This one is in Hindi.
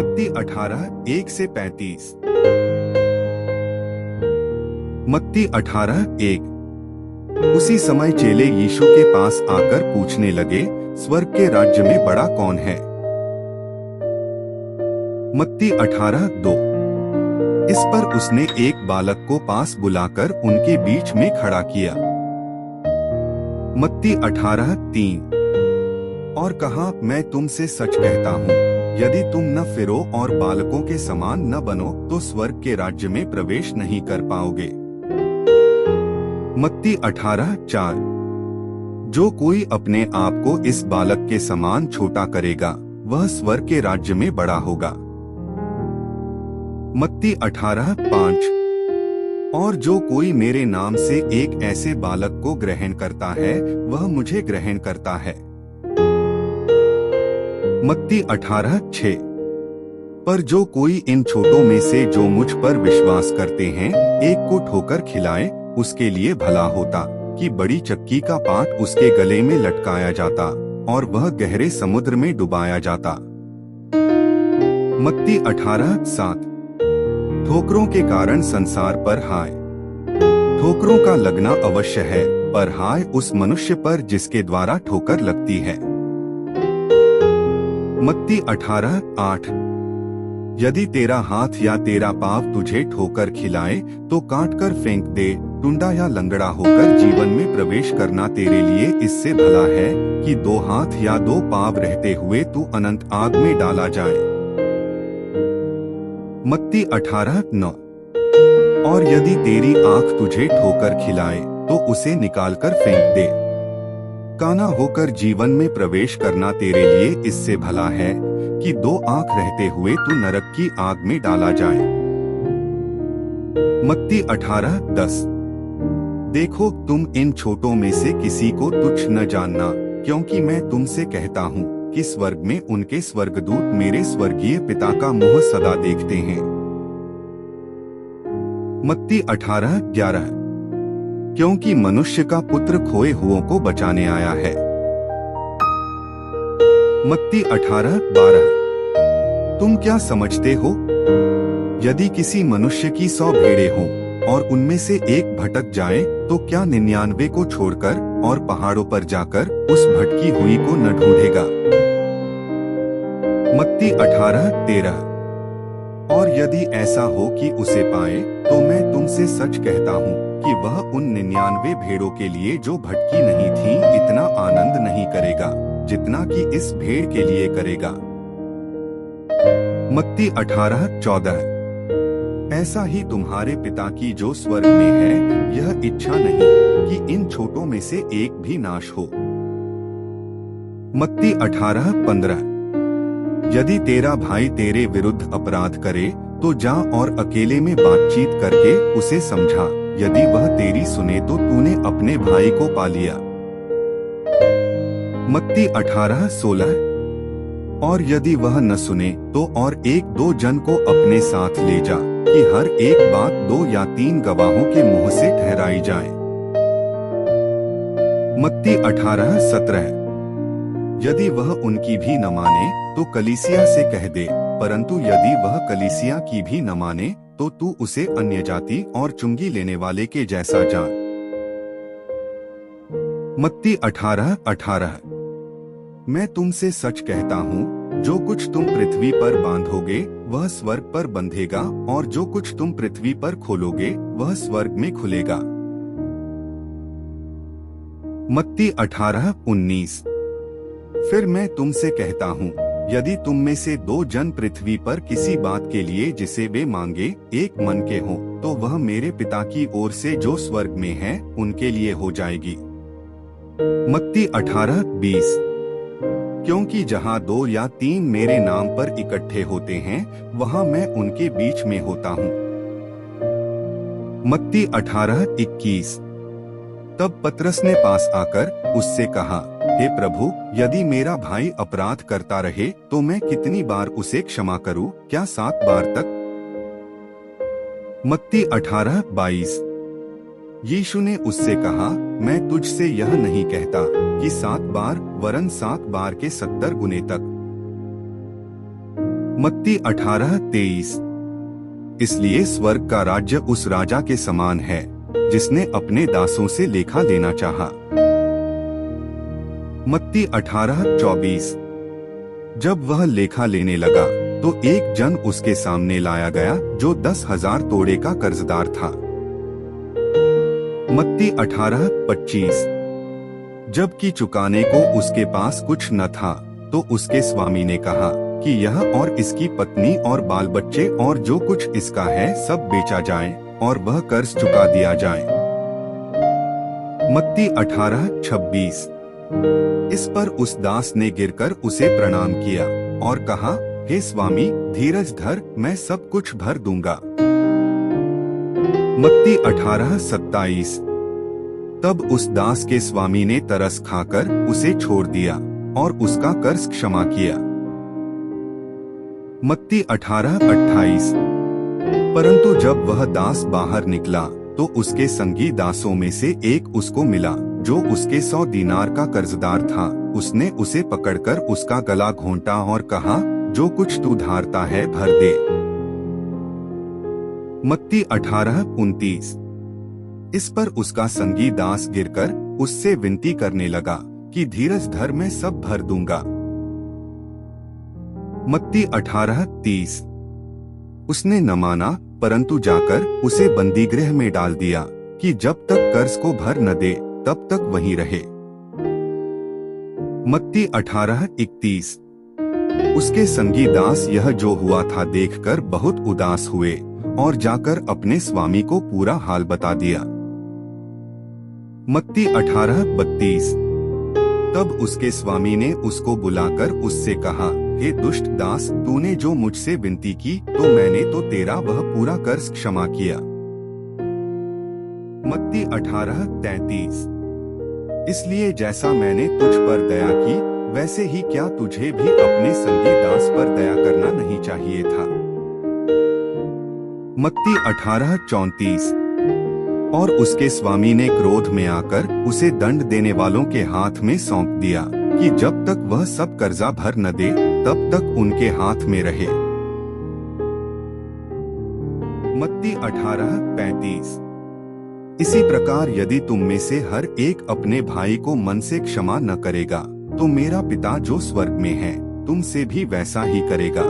मत्ती 18:1-35। मत्ती 18:1। उसी समय चेले यीशु के पास आकर पूछने लगे, स्वर्ग के राज्य में बड़ा कौन है? मत्ती 18:2। इस पर उसने एक बालक को पास बुलाकर उनके बीच में खड़ा किया। मत्ती 18:3। और कहा, मैं तुमसे सच कहता हूँ, यदि तुम न फिरो और बालकों के समान न बनो तो स्वर्ग के राज्य में प्रवेश नहीं कर पाओगे। मत्ती 18:4। जो कोई अपने आप को इस बालक के समान छोटा करेगा, वह स्वर्ग के राज्य में बड़ा होगा। मत्ती 18:5। और जो कोई मेरे नाम से एक ऐसे बालक को ग्रहण करता है, वह मुझे ग्रहण करता है। मत्ती 18:6। पर जो कोई इन छोटों में से जो मुझ पर विश्वास करते हैं, एक को ठोकर खिलाए, उसके लिए भला होता कि बड़ी चक्की का पाट उसके गले में लटकाया जाता और वह गहरे समुद्र में डुबाया जाता। मत्ती 18:7। ठोकरों के कारण संसार पर हाय। ठोकरों का लगना अवश्य है, पर हाय उस मनुष्य पर जिसके द्वारा ठोकर लगती है। मत्ती 18:8। यदि तेरा हाथ या तेरा पाँव तुझे ठोकर खिलाए तो काट कर फेंक दे। टुंडा या लंगड़ा होकर जीवन में प्रवेश करना तेरे लिए इससे भला है कि 2 हाथ या 2 पाँव रहते हुए तू अनंत आग में डाला जाए। मत्ती 18:9। और यदि तेरी आँख तुझे ठोकर खिलाए तो उसे निकालकर फेंक दे। काना होकर जीवन में प्रवेश करना तेरे लिए इससे भला है कि 2 आँख रहते हुए तू नरक की आग में डाला जाए। मत्ती 18:10। देखो, तुम इन छोटों में से किसी को तुच्छ न जानना, क्योंकि मैं तुमसे कहता हूँ कि स्वर्ग में उनके स्वर्गदूत मेरे स्वर्गीय पिता का मुँह सदा देखते हैं। मत्ती 18:11। क्योंकि मनुष्य का पुत्र खोए हुओं को बचाने आया है। मत्ती 18:12। तुम क्या समझते हो? यदि किसी मनुष्य की 100 भेड़ें हों और उनमें से एक भटक जाए, तो क्या 99 को छोड़कर और पहाड़ों पर जाकर उस भटकी हुई को न ढूंढेगा? मत्ती 18:13। और यदि ऐसा हो कि उसे पाए, तो मैं तुमसे सच कहता हूँ कि वह उन 99 भेड़ों के लिए जो भटकी नहीं थी इतना आनंद नहीं करेगा जितना कि इस भेड़ के लिए करेगा। मत्ती 18:14। ऐसा ही तुम्हारे पिता की जो स्वर्ग में है, यह इच्छा नहीं कि इन छोटों में से एक भी नाश हो। मत्ती 18:15। यदि तेरा भाई तेरे विरुद्ध अपराध करे तो जा और अकेले में बातचीत करके उसे समझा। यदि वह तेरी सुने तो तूने अपने भाई को पा लिया। मत्ती 18:16। और यदि वह न सुने तो और 1-2 जन को अपने साथ ले जा, कि हर एक बात 2 या 3 गवाहों के मुंह से ठहराई जाए। मत्ती 18:17। यदि वह उनकी भी न माने तो कलीसिया से कह दे, परंतु यदि वह कलीसिया की भी न माने तो तू उसे अन्य जाति और चुंगी लेने वाले के जैसा जान। मत्ती 18:18। मैं तुमसे सच कहता हूँ, जो कुछ तुम पृथ्वी पर बांधोगे वह स्वर्ग पर बंधेगा, और जो कुछ तुम पृथ्वी पर खोलोगे वह स्वर्ग में खुलेगा। मत्ती 18:19। फिर मैं तुमसे कहता हूँ, यदि तुम में से 2 जन पृथ्वी पर किसी बात के लिए जिसे वे मांगे एक मन के हों, तो वह मेरे पिता की ओर से जो स्वर्ग में है उनके लिए हो जाएगी। मत्ती 18:20। क्योंकि जहाँ 2 या 3 मेरे नाम पर इकट्ठे होते हैं, वहाँ मैं उनके बीच में होता हूँ। मत्ती 18:21। तब पतरस ने पास आकर उससे कहा, हे प्रभु, यदि मेरा भाई अपराध करता रहे तो मैं कितनी बार उसे क्षमा करूं? क्या 7 बार तक? मत्ती 18:22। यीशु ने उससे कहा, मैं तुझसे यह नहीं कहता कि 7 बार, वरन 7 बार के 70 गुने तक। मत्ती 18:23। इसलिए स्वर्ग का राज्य उस राजा के समान है जिसने अपने दासों से लेखा लेना चाहा। मत्ती 18:24। जब वह लेखा लेने लगा तो एक जन उसके सामने लाया गया जो 10,000 तोड़े का कर्जदार था। मत्ती 18:25। जबकि चुकाने को उसके पास कुछ न था तो उसके स्वामी ने कहा कि यह और इसकी पत्नी और बाल बच्चे और जो कुछ इसका है सब बेचा जाए और वह कर्ज चुका दिया जाए। मत्ती 18:26। इस पर उस दास ने गिरकर उसे प्रणाम किया और कहा, हे स्वामी, धीरज धर, मैं सब कुछ भर दूंगा। मत्ती 18:27। तब उस दास के स्वामी ने तरस खाकर उसे छोड़ दिया और उसका कर्ज क्षमा किया। मत्ती 18:28। परंतु जब वह दास बाहर निकला तो उसके संगी दासों में से एक उसको मिला जो उसके 100 दीनार का कर्जदार था। उसने उसे पकड़कर उसका गला घोंटा और कहा, जो कुछ तू धारता है भर दे। मत्ती 18:29। इस पर उसका संगी दास गिरकर उससे विनती करने लगा कि धीरज धर, मैं सब भर दूंगा। मत्ती 18:30। उसने न माना परंतु जाकर उसे बंदीगृह में डाल दिया कि जब तक कर्ज को भर न दे तब तक वहीं रहे। मत्ती 18:31। उसके संगी दास यह जो हुआ था देखकर बहुत उदास हुए और जाकर अपने स्वामी को पूरा हाल बता दिया। मत्ती 18:32। तब उसके स्वामी ने उसको बुलाकर उससे कहा, हे दुष्ट दास, तूने जो मुझसे विनती की तो मैंने तो तेरा वह पूरा कर्ज क्षमा किया। मत्ती 18:33। इसलिए जैसा मैंने तुझ पर दया की वैसे ही क्या तुझे भी अपने संगी दास पर दया करना नहीं चाहिए था। मत्ती 18:34। और उसके स्वामी ने क्रोध में आकर उसे दंड देने वालों के हाथ में सौंप दिया कि जब तक वह सब कर्जा भर न दे तब तक उनके हाथ में रहे। मत्ती 18:35। इसी प्रकार यदि तुम में से हर एक अपने भाई को मन से क्षमा न करेगा तो मेरा पिता जो स्वर्ग में है तुमसे भी वैसा ही करेगा।